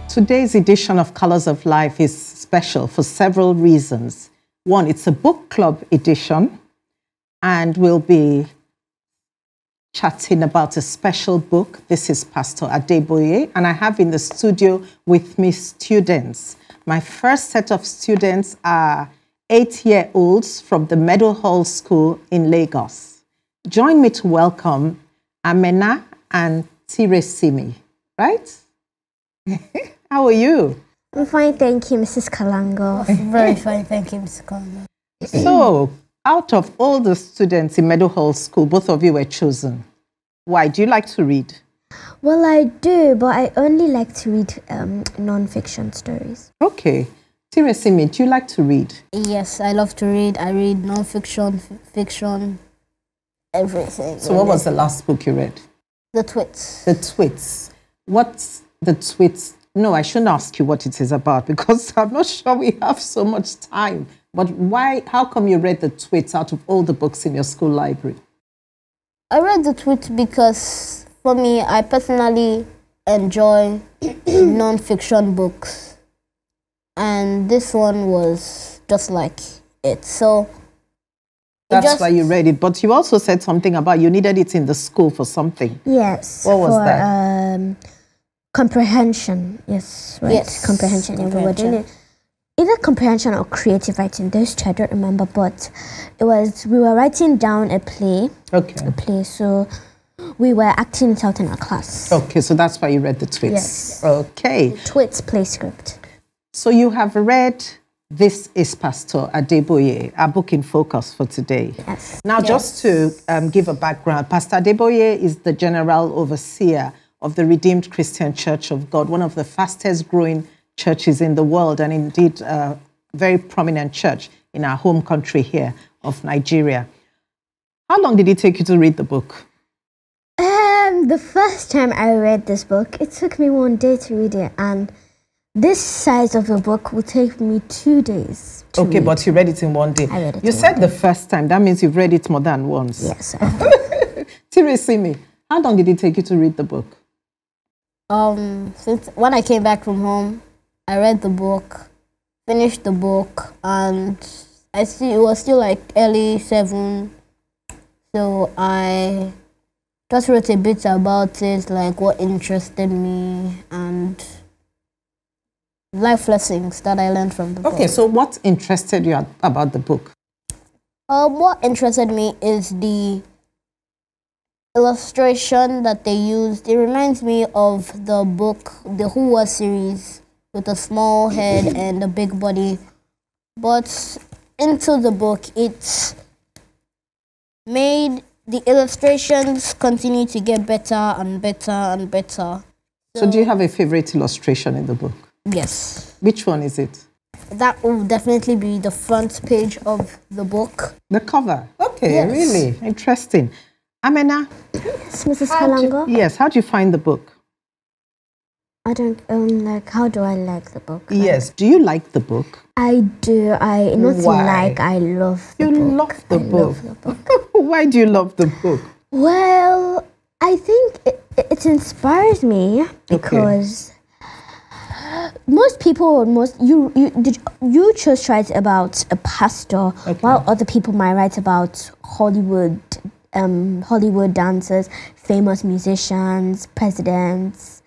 Today's edition of Colors of Life is special for several reasons. One, it's a book club edition, and we'll be chatting about a special book. This is Pastor Adeboye, and I have in the studio with me students. My first set of students are 8-year-olds from the Meadow Hall School in Lagos. Join me to welcome Amena and Tiresimi, right? How are you? I'm fine, thank you, Mrs. Kalango. Very fine, thank you, Mrs. Kalango. So, out of all the students in Meadow Hall School, both of you were chosen. Why? Do you like to read? Well, I do, but I only like to read non-fiction stories. Okay. Tiresimi, do you like to read? Yes, I love to read. I read non-fiction, fiction, everything. So what was the last book you read? The Twits. The Twits. What's the Twits? No, I shouldn't ask you what it is about because I'm not sure we have so much time. But why? How come you read the Twits out of all the books in your school library? I read the Twits because, for me, I personally enjoy non-fiction books. And this one was just like it. So that's why you read it. But you also said something about you needed it in the school for something. Yes. What was that? Comprehension. Yes, right. Yes. Comprehension. And we were doing it. Either comprehension or creative writing. Those two I don't remember, but we were writing down a play. Okay. A play. So we were acting it out in our class. Okay, so that's why you read the Twits. Yes. Okay. Twits play script. So you have read This Is Pastor Adeboye, our book in focus for today. Yes. Now, just to give a background, Pastor Adeboye is the general overseer of the Redeemed Christian Church of God, one of the fastest growing churches in the world, and indeed a very prominent church in our home country here of Nigeria. How long did it take you to read the book? The first time I read this book, it took me 1 day to read it, and this size of a book would take me 2 days to Okay, read. but you read it in 1 day. I read it You in said 1 the day. first time. That means you've read it more than once. Yes. Tiresimi, how long did it take you to read the book? Since when I came back from home, I read the book, finished the book, and I see it was still like early 7. So I just wrote a bit about it, like what interested me and life lessons that I learned from the book. Okay, so what interested you about the book? What interested me is the illustration that they used. It reminds me of the book, the Who Was series, with a small head and a big body. But into the book, it made the illustrations continue to get better and better and better. So do you have a favorite illustration in the book? Yes. Which one is it? That will definitely be the front page of the book. The cover. Okay, Yes. really interesting. Amena? Yes, Mrs. Kalango. Yes, how do you find the book? I don't how do I like the book? Yes, do you like the book? I do. I Why? I love the You book. love the I book. love the book. Why do you love the book? Well, I think it inspires me because most people, you just write about a pastor, while other people might write about Hollywood dancers, famous musicians, presidents.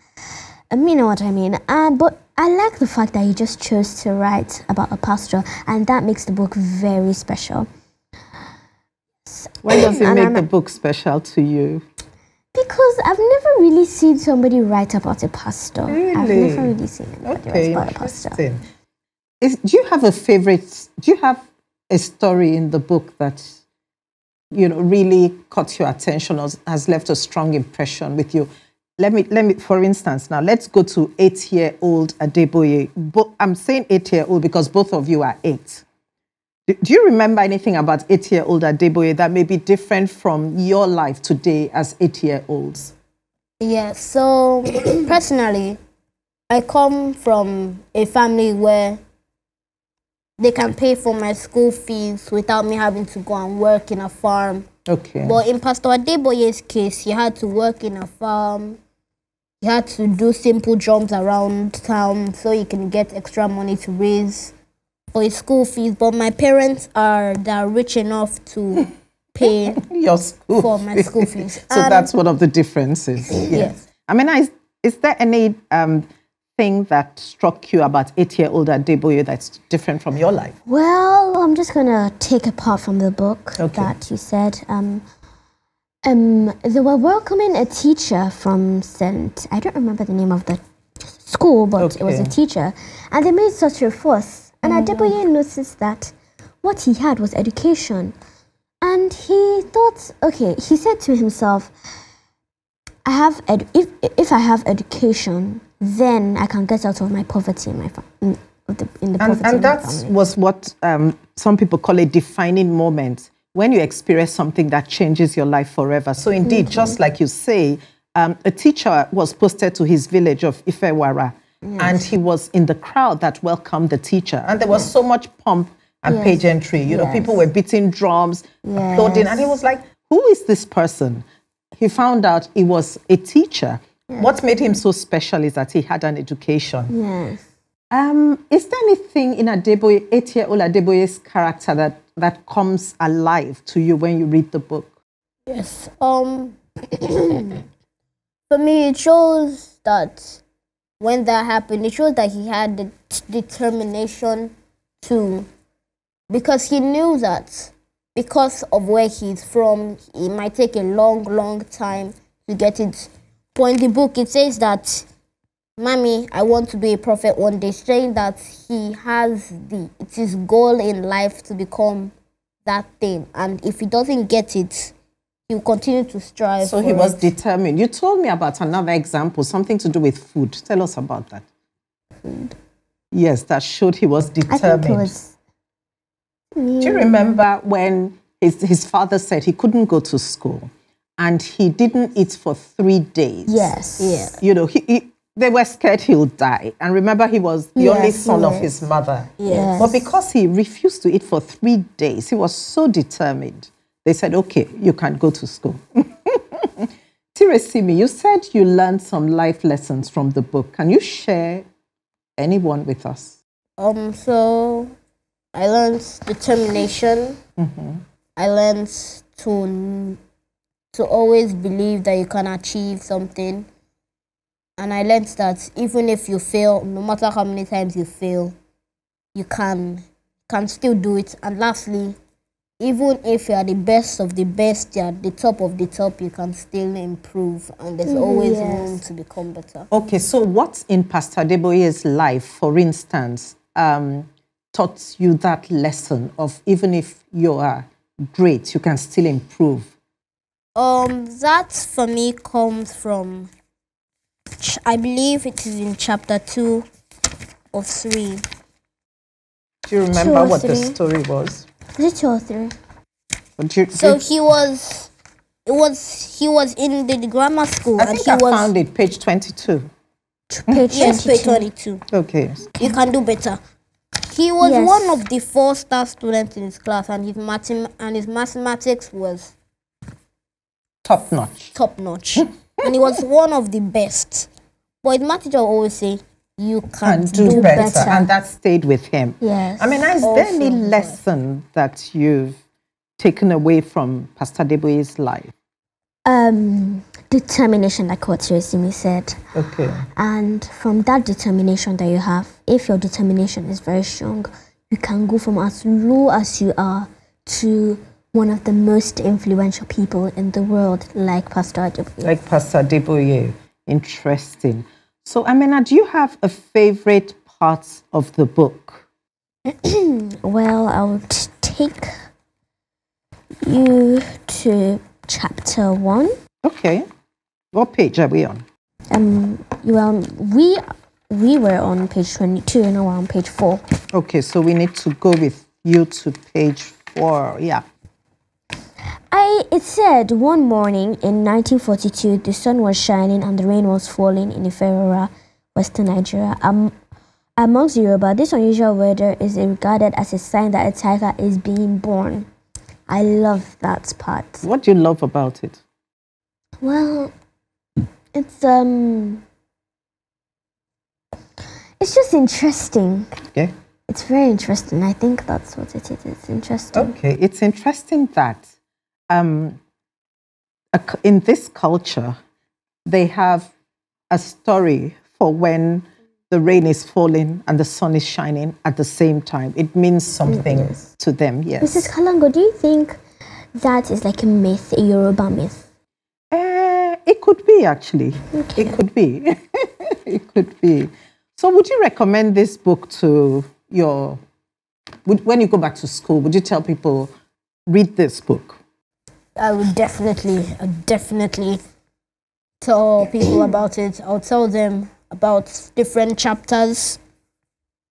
You know what I mean. But I like the fact that you just chose to write about a pastor, and that makes the book very special. Why does it make the book special to you? Because I've never really seen somebody write about a pastor. Really? I've never really seen anybody write about a pastor. Do you have a favorite? Do you have a story in the book that really caught your attention or has left a strong impression with you? Let me. For instance, now let's go to 8-year-old Adeboye. I'm saying 8-year-old because both of you are 8. Do you remember anything about 8-year-old Adeboye that may be different from your life today as 8-year-olds? Yeah, so personally, I come from a family where they can pay for my school fees without me having to go and work in a farm. Okay. But in Pastor Adeboye's case, he had to work in a farm. he had to do simple jobs around town so he can get extra money to raise for his school fees. But my parents they're rich enough to pay your school for my school fees. So that's one of the differences. Yes. I mean, is there any thing that struck you about 8-year-old Adeboye that's different from your life? Well, I'm just gonna take apart from the book that you said. They were welcoming a teacher from I don't remember the name of the school, but it was a teacher, and they made such a fuss. And Adeboye noticed that what he had was education, and he thought, okay, he said to himself, if I have education, then I can get out of my poverty in my family. And that was what some people call a defining moment, when you experience something that changes your life forever. So indeed, just like you say, a teacher was posted to his village of Ifewara, and he was in the crowd that welcomed the teacher. And there was so much pomp and pageantry. You know, people were beating drums, applauding, and he was like, who is this person? He found out he was a teacher. What made him so special is that he had an education. Yes. Is there anything in 8-year-old Adeboye's character that comes alive to you when you read the book? Yes. For me, it shows that when that happened, it shows that he had the determination to, because he knew that because of where he's from, it might take a long, long time to get it. But in the book, it says that, Mommy, I want to be a prophet one day, saying that it's his goal in life to become that thing. And if he doesn't get it, he'll continue to strive. So he was determined. You told me about another example, something to do with food. Tell us about that. Food. Yes, that showed he was determined. I think it was... Do you remember when his father said he couldn't go to school and he didn't eat for 3 days? Yes. Yeah. You know, they were scared he'll die. And remember, he was the only son of his mother. Yes. But because he refused to eat for 3 days, he was so determined. They said, okay, you can go to school. Tiresimi, you said you learned some life lessons from the book. Can you share any one with us? So I learned determination. I learned to always believe that you can achieve something. And I learned that even if you fail, no matter how many times you fail, you can still do it. And lastly, even if you are the best of the best, you are the top of the top, you can still improve. And there's always room to become better. Okay, so what in Pastor Adeboye's life, for instance, taught you that lesson of even if you are great, you can still improve? That for me comes from, I believe it is in chapter 2 or 3. Do you remember what the story was? Is it 2 or 3? So he was in the grammar school. I think I found it, page 22. Yes, page 22. Okay. You can do better. He was one of the 4-star students in his class, and his mathematics was top notch. And he was one of the best. But his math teacher always say, you can do better. And that stayed with him. Yes. I mean, is there any lesson that you've taken away from Pastor Adeboye's life? Determination, like what Tiresimi said. Okay. And from that determination that you have, if your determination is very strong, you can go from as low as you are to one of the most influential people in the world, like Pastor Adeboye. Like Pastor Adeboye. Interesting. So, Amena, do you have a favorite part of the book? Well, I would take you to chapter 1. Okay. What page are we on? We were on page 22 and now we're on page 4. Okay, so we need to go with you to page 4. Yeah. It said, one morning in 1942, the sun was shining and the rain was falling in Ifewara, Western Nigeria. Amongst Yoruba, this unusual weather is regarded as a sign that a tiger is being born. I love that part. What do you love about it? Well, it's It's just interesting. Okay. It's very interesting. I think that's what it is. It's interesting. Okay. It's interesting that in this culture, they have a story for when the rain is falling and the sun is shining at the same time. It means something to them, yes. Mrs. Kalango, do you think that is like a myth, a Yoruba myth? It could be, actually. Okay. It could be. It could be. So would you recommend this book to when you go back to school, would you tell people, read this book? I would definitely tell people about it. I'll tell them about different chapters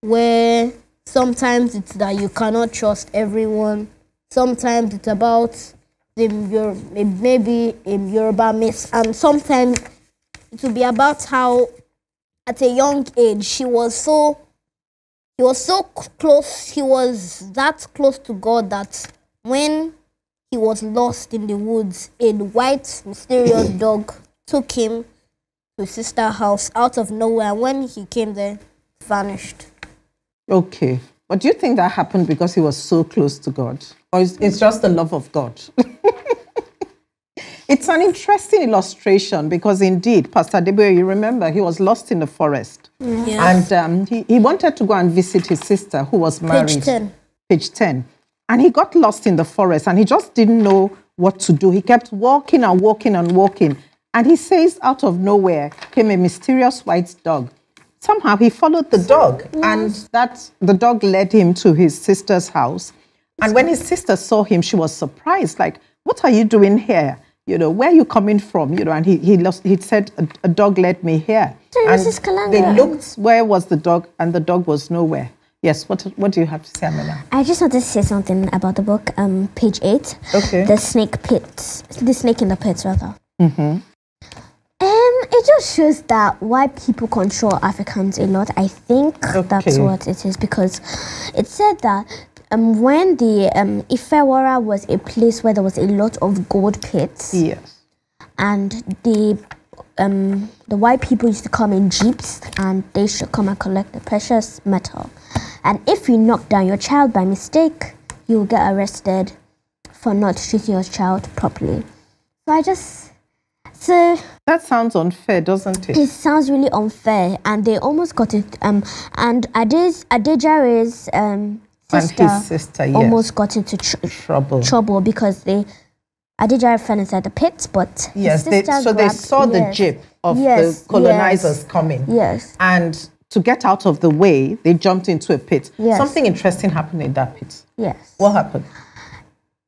where sometimes it's that you cannot trust everyone. Sometimes it's about maybe in Yoruba myths, and sometimes it will be about how at a young age he was so close, he was that close to God that when he was lost in the woods, a white mysterious dog took him to his sister's house out of nowhere. When he came there, vanished. Okay. But do you think that happened because he was so close to God? Or it's just the love of God? It's an interesting illustration because indeed, Pastor Adeboye, you remember, he was lost in the forest. Yes. And he wanted to go and visit his sister who was married. Page 10. Page 10. And he got lost in the forest and he just didn't know what to do. He kept walking and walking and walking. And he says out of nowhere came a mysterious white dog. Somehow he followed the dog and the dog led him to his sister's house. And when his sister saw him, she was surprised, like, what are you doing here? You know, where are you coming from? You know, and he said, a dog led me here. Sorry, and Mrs. Kalango. they looked, where was the dog? And the dog was nowhere. Yes, what do you have to say, Amena? I just want to say something about the book, page 8. Okay. The snake in the pit, rather. Mm-hmm. It just shows that why people control Africans a lot. I think that's what it is, because it said that when the Ifewara was a place where there was a lot of gold pits. Yes. And the white people used to come in jeeps and they should come and collect the precious metal. And if you knock down your child by mistake, you will get arrested for not treating your child properly. So that sounds unfair, doesn't it? It sounds really unfair, and they almost got it. And Adejare's sister, and his sister, yes, almost got into trouble because Adejare fell inside the pit, but yes, they saw the jeep of the colonizers coming. Yes, and to get out of the way, they jumped into a pit. Yes. Something interesting happened in that pit. Yes. What happened?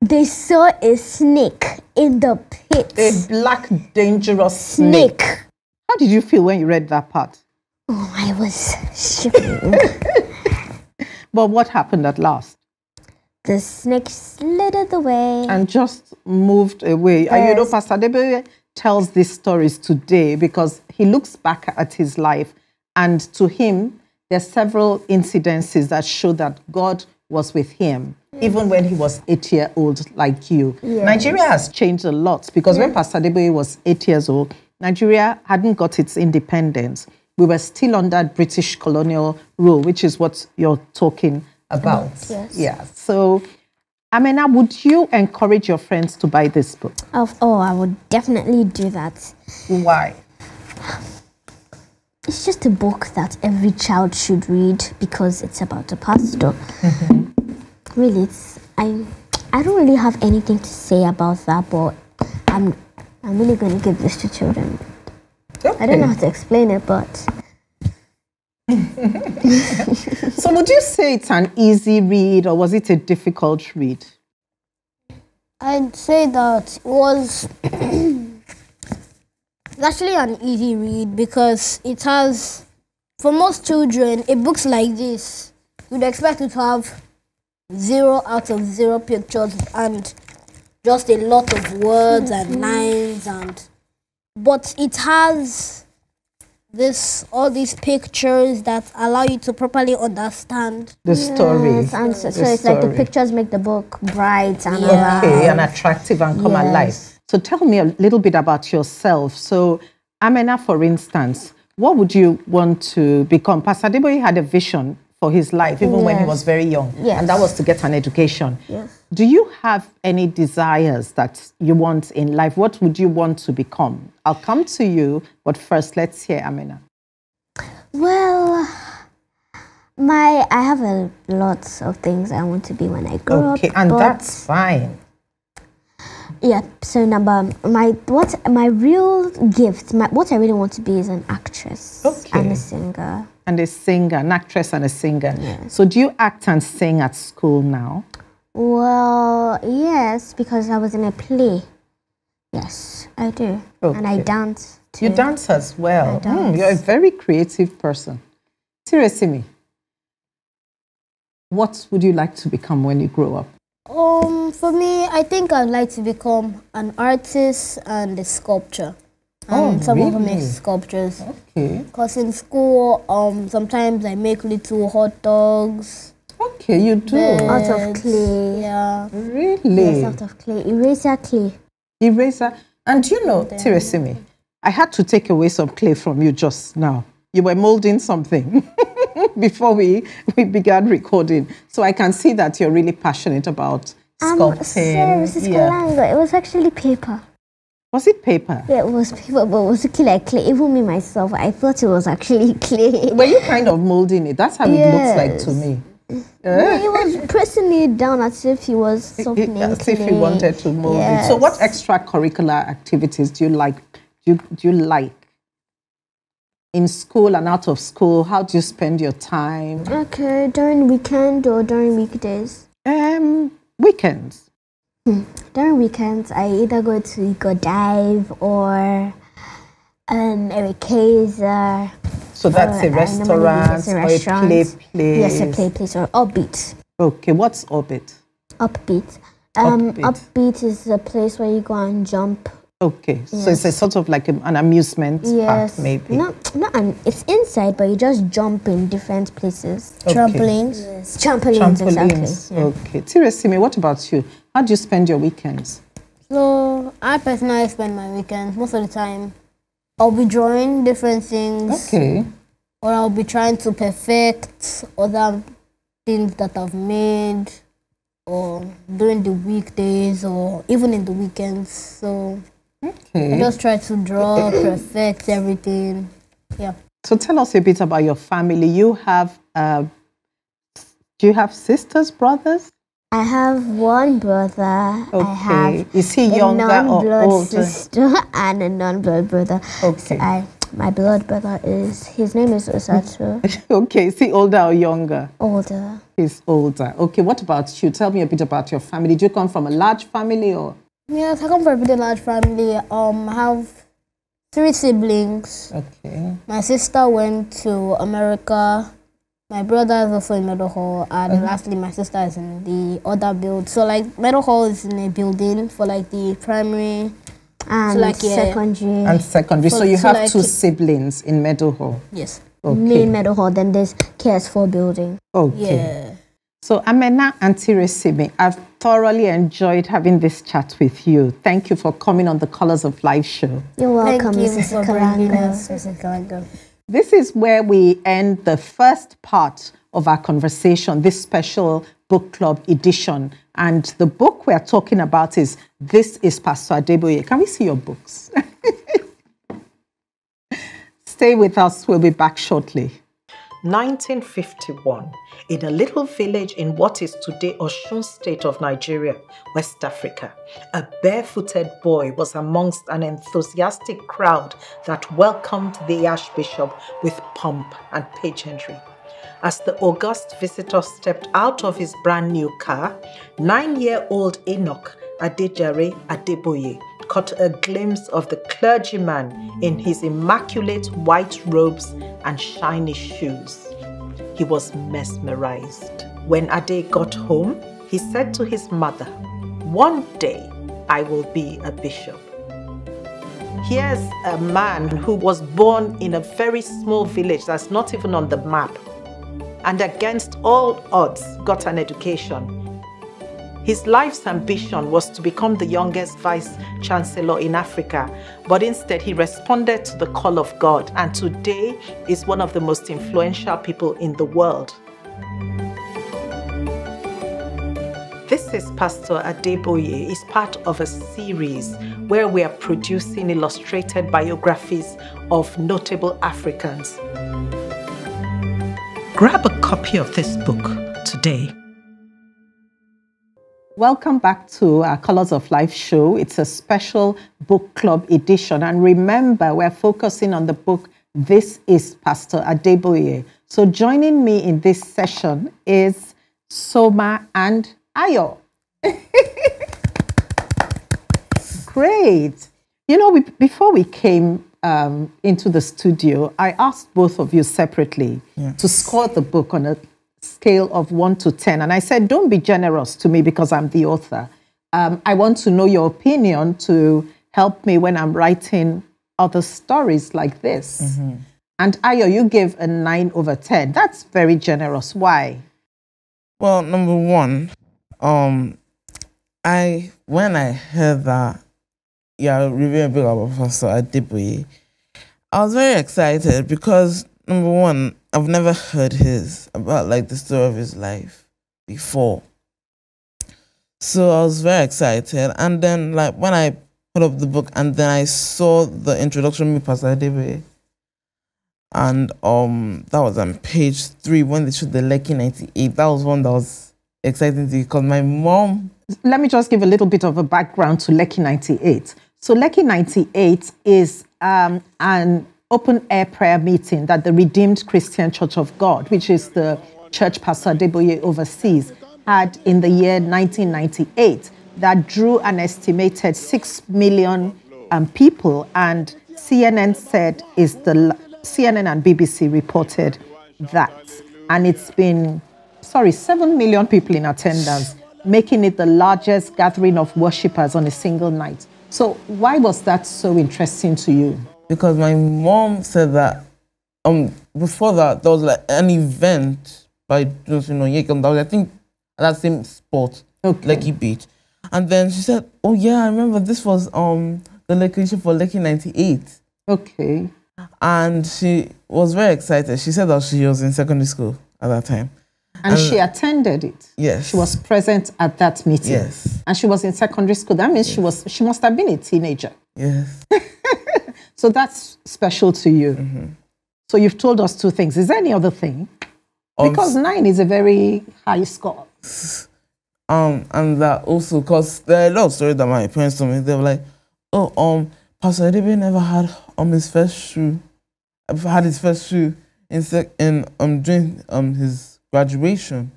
They saw a snake in the pit. A black, dangerous snake. How did you feel when you read that part? Oh, I was shivering. But what happened at last? The snake slithered away. And just moved away. Yes. And you know, Pastor Adeboye tells these stories today because he looks back at his life, and to him, there are several incidences that show that God was with him, even when he was 8 years old, like you. Yes. Nigeria has changed a lot because when Pastor Adeboye was 8 years old, Nigeria hadn't got its independence. We were still under British colonial rule, which is what you're talking about. Yes. Yeah. So, Amena, would you encourage your friends to buy this book? Oh, I would definitely do that. Why? It's just a book that every child should read because it's about a pastor. Mm-hmm. Really, I don't really have anything to say about that, but I'm really going to give this to children. Okay. I don't know how to explain it, but... So would you say it's an easy read or was it a difficult read? I'd say that it was it's actually an easy read because it has, for most children, books like this, you'd expect it to have 0 out of 0 pictures and just a lot of words and lines, but it has all these pictures that allow you to properly understand the story. Yes, and so it's like the pictures make the book bright and and attractive and come alive. So tell me a little bit about yourself. So Amena, for instance, what would you want to become? Pastor Adeboye had a vision for his life, even when he was very young, and that was to get an education. Yes. Do you have any desires that you want in life? What would you want to become? I'll come to you, but first, let's hear Amena. Well, I have a lot of things I want to be when I grow up. Okay, and that's fine. Yeah. So my real gift, what I really want to be is an actress and a singer. And a singer, an actress and a singer. Yes. So do you act and sing at school now? Well, yes, because I was in a play. Yes, I do. Okay. And I dance too. You dance as well. I dance. You're a very creative person. Tiresimi, what would you like to become when you grow up? For me, I think I'd like to become an artist and a sculptor. And someone who makes sculptures. Okay. Because in school, sometimes I make little hot dogs. Okay, you do. Out of clay. Yeah. Really? Yes, out of clay. Eraser clay. Eraser. And you know, Tiresimi, I had to take away some clay from you just now. You were molding something before we began recording. So I can see that you're really passionate about sculpting. Sorry, Mrs. Kalango, it was actually paper. Was it paper? Yeah, it was paper, but it was looking like clay. Even me myself, I thought it was actually clay. Were you kind of molding it? That's how it looks like to me. Yeah, he was pressing it down as if he was softening As if he wanted to mold it. So what extracurricular activities do you like? Do you like? In school and out of school, how do you spend your time? Okay, during weekend or during weekdays? Weekends. During weekends, I either go dive or a Kaiser. So that's a restaurant or a play place? Yes, a play place or Upbeat. Okay, what's Orbit? Upbeat. Upbeat is a place where you go and jump. Okay, so it's a sort of like an amusement park, maybe. It's inside, but you just jump in different places. Okay. Trampolines. Yes, trampolines, exactly. Yeah. Okay. Tiresimi, what about you? How do you spend your weekends? So I personally spend my weekends most of the time. I'll be drawing different things. Okay. Or I'll be trying to perfect other things that I've made, or during the weekdays, or even in the weekends. So I just try to draw, perfect everything. Yeah. So tell us a bit about your family. You have, do you have sisters, brothers? I have one brother. Okay. I have Is he younger or older? Sister and a non-blood brother. Okay. So my blood brother his name is Osatu. Okay. Is he older or younger? Older. He's older. Okay. What about you? Tell me a bit about your family. Do you come from a large family or? Yes, I come from a pretty large family. I have 3 siblings. Okay. My sister went to America. My brother is also in Meadow Hall, and lastly, my sister is in the other build. So, like, Meadow Hall is in a building for, like, the primary and secondary. And secondary. So you have 2 siblings in Meadow Hall? Yes. Okay. Main Meadow Hall, then there's KS4 building. Okay. Yeah. So, Amena and Tiresimi, I've thoroughly enjoyed having this chat with you. Thank you for coming on the Colors of Life show. You're welcome, Thank you Mrs. for bringing us, Kalango. Mrs. Kalango. This is where we end the first part of our conversation, this special book club edition. And the book we're talking about is This Is Pastor Adeboye. Can we see your books? Stay with us. We'll be back shortly. 1951, in a little village in what is today Osun State of Nigeria, West Africa, a barefooted boy was amongst an enthusiastic crowd that welcomed the Archbishop with pomp and pageantry. As the august visitor stepped out of his brand new car, 9-year-old Enoch Adejare Adeboye caught a glimpse of the clergyman in his immaculate white robes and shiny shoes. He was mesmerized. When Ade got home, he said to his mother, "One day I will be a bishop." Here's a man who was born in a very small village that's not even on the map, and against all odds got an education. His life's ambition was to become the youngest vice chancellor in Africa, but instead he responded to the call of God, and today is one of the most influential people in the world. This is Pastor Adeboye is part of a series where we are producing illustrated biographies of notable Africans. Grab a copy of this book today. Welcome back to our Colors of Life show. It's a special book club edition. And remember, we're focusing on the book, This is Pastor Adeboye. So joining me in this session is Soma and Ayo. Great. You know, before we came into the studio, I asked both of you separately to score the book on a scale of 1 to 10. And I said, don't be generous to me because I'm the author. I want to know your opinion to help me when I'm writing other stories like this. Mm-hmm. And Ayo, you gave a 9 over 10. That's very generous. Why? Well, number one, when I heard that you're reviewing a book about Pastor Adeboye, I was very excited because, number one, I've never heard about the story of his life before. So I was very excited. And then when I put up the book and then I saw the introduction with Pastor Adeboye, and that was on page 3 when they showed the Lekki 98. That was one that was exciting to me because my mom... Let me just give a little bit of a background to Lekki 98. So Lekki 98 is an open-air prayer meeting that the Redeemed Christian Church of God, which is the church Pastor Adeboye oversees, had in the year 1998 that drew an estimated 6 million people. And CNN and BBC reported that. And it's been, 7 million people in attendance, making it the largest gathering of worshippers on a single night. So why was that so interesting to you? Because my mom said that before that, there was an event by Yekam that was, I think, at that same spot, Lekki Beach. And then she said, oh yeah, I remember this was the location for Lekki 98. Okay. And she was very excited. She said that she was in secondary school at that time. And she attended it. Yes. She was present at that meeting. Yes. And she was in secondary school. That means she must have been a teenager. Yes. So that's special to you. Mm-hmm. So you've told us 2 things. Is there any other thing? Because 9 is a very high score. And that also, because there are a lot of stories that my parents told me. They were like, Pastor Adeboye never had his first shoe. Had his first shoe during his graduation.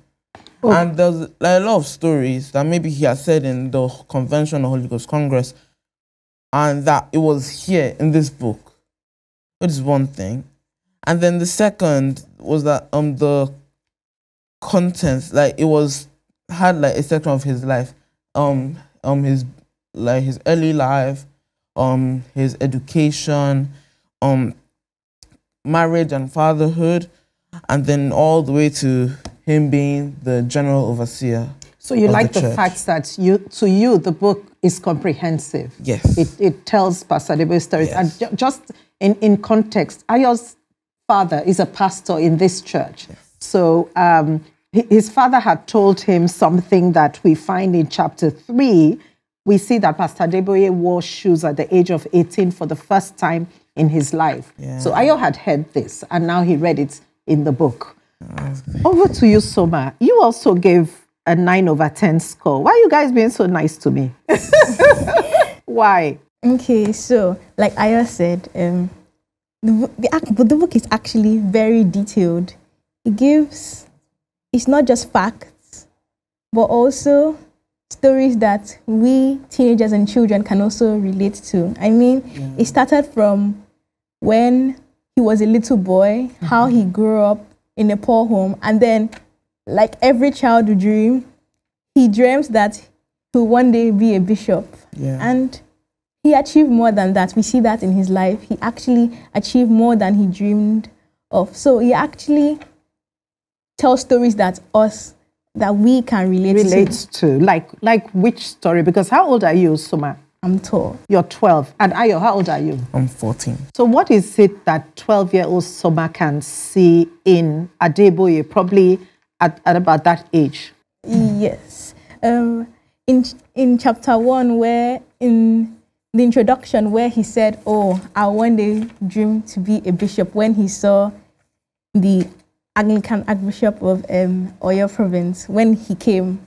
Oh. And there's a lot of stories that maybe he had said in the convention or Holy Ghost Congress, and that it was here in this book, which is one thing. And then the second was that the contents, had a section of his life, his early life, his education, marriage and fatherhood, and then all the way to him being the general overseer. So you like the fact that to you the book is comprehensive. Yes. It tells Pastor Adeboye's stories. Yes. And just in context, Ayo's father is a pastor in this church. Yes. So his father had told him something that we find in chapter 3. We see that Pastor Adeboye wore shoes at the age of 18 for the first time in his life. Yeah. So Ayo had heard this, and now he read it in the book. Over to you, Soma. You also gave a 9 over 10 score. Why are you guys being so nice to me? Why? Okay, so like Ayo said, the book is actually very detailed. It's not just facts, but also stories that we teenagers and children can also relate to. I mean, It started from when he was a little boy, how he grew up in a poor home, and then, like every child would dream, he dreams that he'll one day be a bishop. Yeah. And he achieved more than that. We see that in his life. He actually achieved more than he dreamed of. So he actually tells stories that us that we can relate to. Like which story? Because how old are you, Soma? I'm 12. You're 12. And Ayo, how old are you? I'm 14. So what is it that 12-year-old Soma can see in Adeboye, probably at about that age? Yes. In chapter 1, where in the introduction, where he said, "Oh, I one day dream to be a bishop," when he saw the Anglican Archbishop of Oyo province, when he came.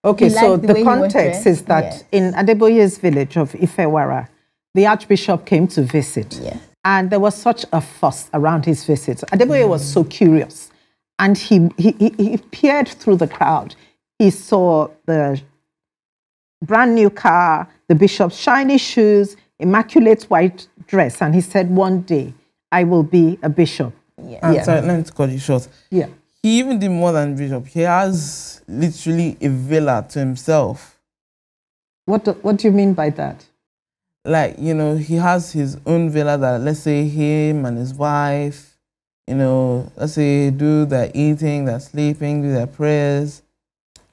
Okay, so the context is that in Adeboye's village of Ifewara, the Archbishop came to visit. Yeah. And there was such a fuss around his visit. Adeboye was so curious. And he peered through the crowd. He saw the brand new car, the bishop's shiny shoes, immaculate white dress. And he said, one day, I will be a bishop. Yeah. I'm sorry, let me cut you short. Yeah. He even did more than bishop. He has literally a villa to himself. What do you mean by that? Like, you know, he has his own villa that, let's say, him and his wife, you know, let's say, do their eating, their sleeping, do their prayers.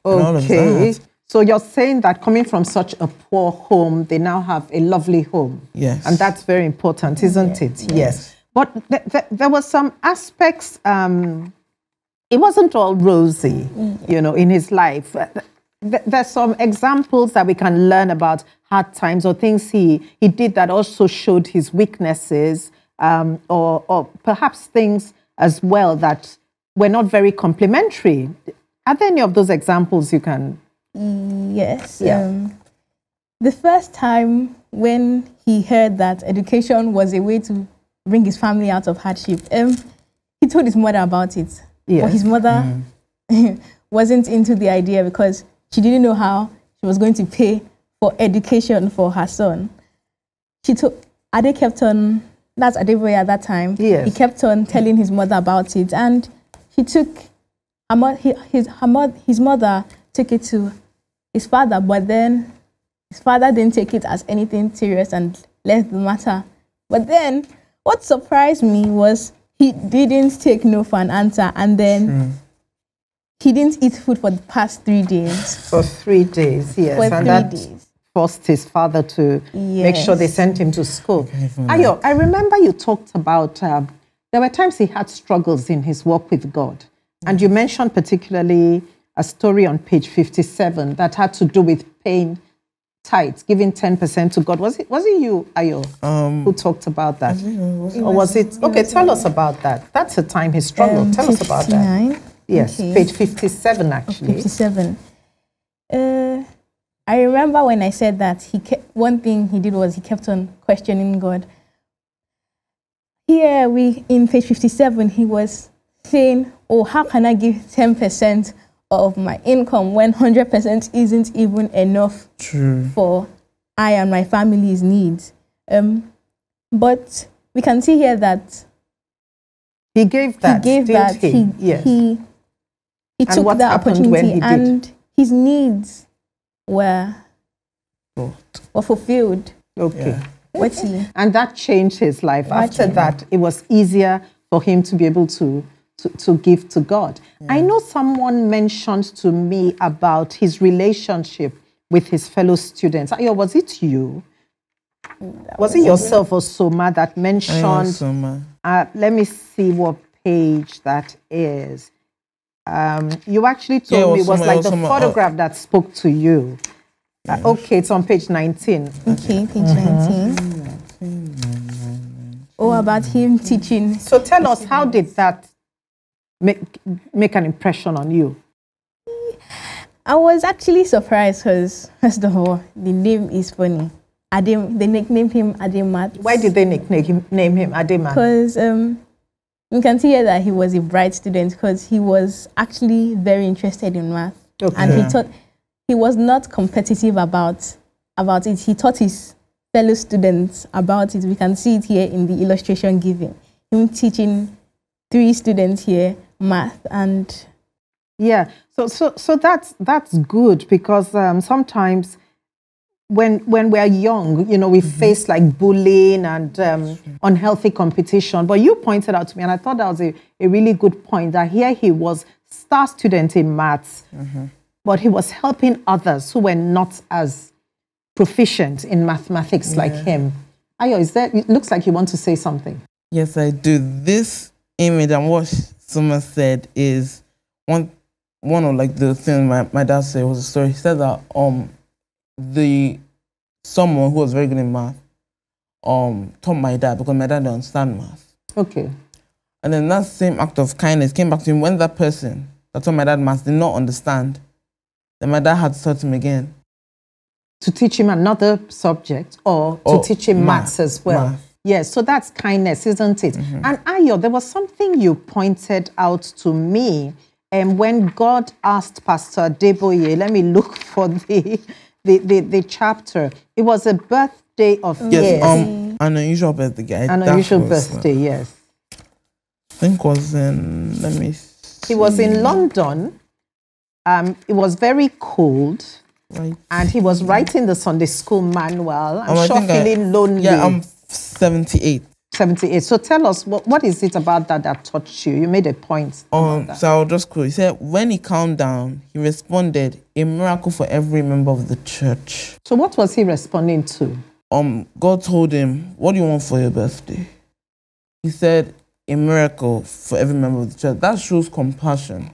Okay. So you're saying that coming from such a poor home, they now have a lovely home. Yes. And that's very important, isn't it? Yes. But there were some aspects, it wasn't all rosy, you know, in his life. There's some examples that we can learn about hard times or things he did that also showed his weaknesses, or perhaps things as well that were not very complimentary. Are there any of those examples you can? Yes. Yeah. The first time when he heard that education was a way to bring his family out of hardship, he told his mother about it. Yes. But his mother wasn't into the idea because she didn't know how she was going to pay for education for her son. Ade kept on, that's Adeboye at that time. Yes. He kept on telling his mother about it, and he took, his mother took it to his father, but then his father didn't take it as anything serious and left the matter. But then what surprised me was he didn't take no for an answer, and then he didn't eat food for the past 3 days. For 3 days, yes. For and 3 days. Forced his father to make sure they sent him to school. Ayo, I remember you talked about, there were times he had struggles in his walk with God. And you mentioned particularly a story on page 57 that had to do with paying tithes, giving 10% to God. Was it you, Ayo, who talked about that? Or was it? Okay, tell us about that. That's a time he struggled. Tell us about that. Yes, okay. Page 57 actually. 57. I remember when I said that one thing he did was he kept on questioning God. Here in page 57, he was saying, "Oh, how can I give 10% of my income when 100% isn't even enough for I and my family's needs?" But we can see here that he gave that. He took the opportunity, and his needs were fulfilled. Okay. Yeah. And that changed his life. After that, it was easier for him to be able to give to God. Yeah. I know someone mentioned to me about his relationship with his fellow students. Ayo, was it you? Was it yourself or Soma that mentioned? Soma. Let me see what page that is. You actually told me it was like the photograph that spoke to you. Okay, it's on page 19. Okay, page 19. Oh, about him teaching. So tell us, how did that make an impression on you? I was actually surprised because, first of all, the name is funny. They nicknamed him Ademat. Why did they name him Ademat? Because you can see here that he was a bright student because he was actually very interested in math. Okay. And he thought he was not competitive about it. He taught his fellow students about it. We can see it here in the illustration given. Him teaching 3 students here math and so that's good because sometimes when we're young, you know, we face like bullying and unhealthy competition. But you pointed out to me, and I thought that was a really good point, that here he was star student in maths, but he was helping others who were not as proficient in mathematics like him. Ayo, it looks like you want to say something. Yes, I do. This image and what Soma said is one of like the things my dad said was a story. He said that someone who was very good in math taught my dad because my dad didn't understand math. Okay. And then that same act of kindness came back to him when that person that taught my dad math did not understand. Then my dad had to taught him again. To teach him another subject or to teach him maths as well. Math. Yes, so that's kindness, isn't it? And Ayo, there was something you pointed out to me when God asked Pastor Adeboye, let me look for the chapter. It was a birthday of an unusual birthday. An unusual birthday, yes. I think was in, let me see. He was in London. It was very cold. Right. And he was writing the Sunday school manual. I'm sure feeling lonely. Yeah, I'm 78. 78. So tell us, what is it about that touched you? You made a point. So I'll just quote. He said, when he calmed down, he responded, a miracle for every member of the church. So what was he responding to? God told him, what do you want for your birthday? He said, a miracle for every member of the church. That shows compassion.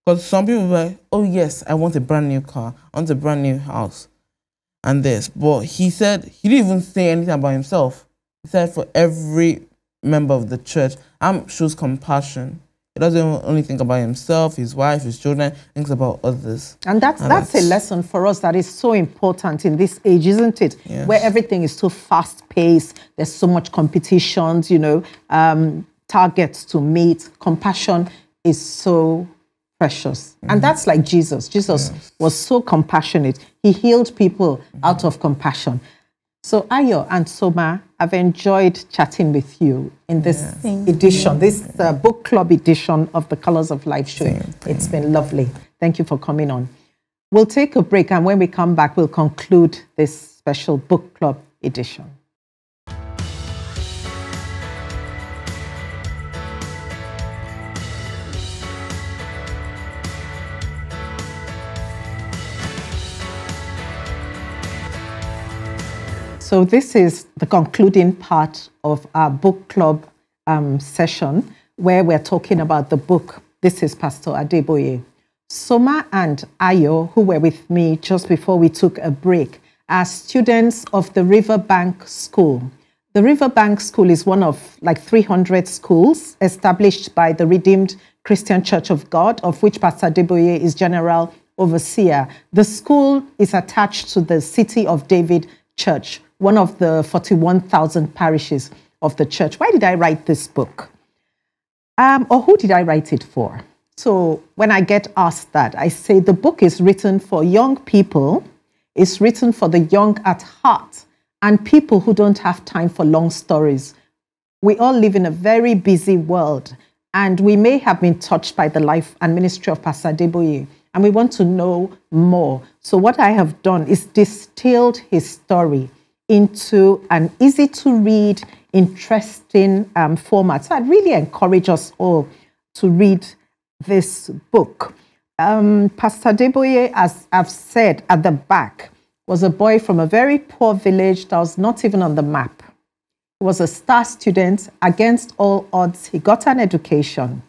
Because some people were like, oh yes, I want a brand new car. I want a brand new house. And this. But he said, he didn't even say anything about himself. He said for every member of the church, shows compassion. He doesn't only think about himself, his wife, his children, thinks about others. And that's a lesson for us that is so important in this age, isn't it? Yes. Where everything is so fast-paced, there's so much competitions, targets to meet. Compassion is so precious. And that's like Jesus. Jesus was so compassionate. He healed people out of compassion. So Ayo and Soma, I've enjoyed chatting with you in this edition, this book club edition of the Colors of Life show. It's been lovely. Thank you for coming on. We'll take a break, and when we come back, we'll conclude this special book club edition. So this is the concluding part of our book club session, where we're talking about the book, This is Pastor Adeboye. Soma and Ayo, who were with me just before we took a break, are students of the Riverbank School. The Riverbank School is one of like 300 schools established by the Redeemed Christian Church of God, of which Pastor Adeboye is general overseer. The school is attached to the City of David Church, one of the 41,000 parishes of the church. Why did I write this book? Or who did I write it for? So when I get asked that, I say the book is written for young people. It's written for the young at heart and people who don't have time for long stories. We all live in a very busy world, and we may have been touched by the life and ministry of Pastor Adeboye, and we want to know more. So what I have done is distilled his story into an easy-to-read, interesting format. So I'd really encourage us all to read this book. Pastor Adeboye, as I've said at the back, was a boy from a very poor village that was not even on the map. He was a star student. Against all odds, he got an education.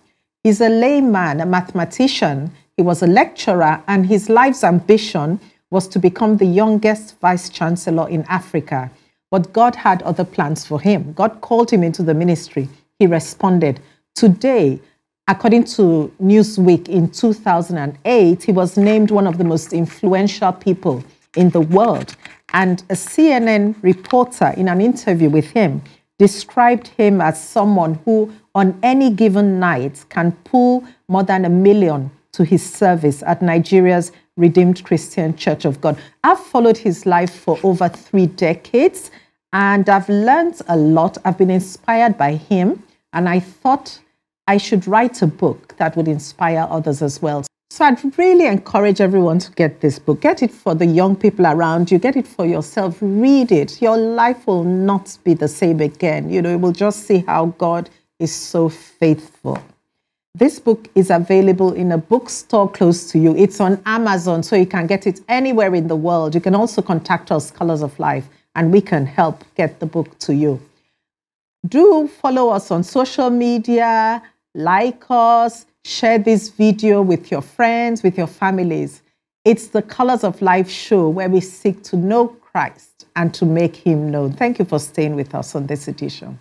He's a layman, a mathematician. He was a lecturer, and his life's ambition was to become the youngest vice-chancellor in Africa. But God had other plans for him. God called him into the ministry. He responded. Today, according to Newsweek in 2008, he was named one of the most influential people in the world. And a CNN reporter in an interview with him described him as someone who, on any given night, can pull more than 1 million to his service at Nigeria's Redeemed Christian Church of God. I've followed his life for over 3 decades, and I've learned a lot. I've been inspired by him, and I thought I should write a book that would inspire others as well. So I'd really encourage everyone to get this book. Get it for the young people around you. Get it for yourself. Read it. Your life will not be the same again. You will just see how God is so faithful. This book is available in a bookstore close to you. It's on Amazon, so you can get it anywhere in the world. You can also contact us, Colors of Life, and we can help get the book to you. Do follow us on social media, like us, share this video with your friends, with your families. It's the Colors of Life show where we seek to know Christ and to make him known. Thank you for staying with us on this edition.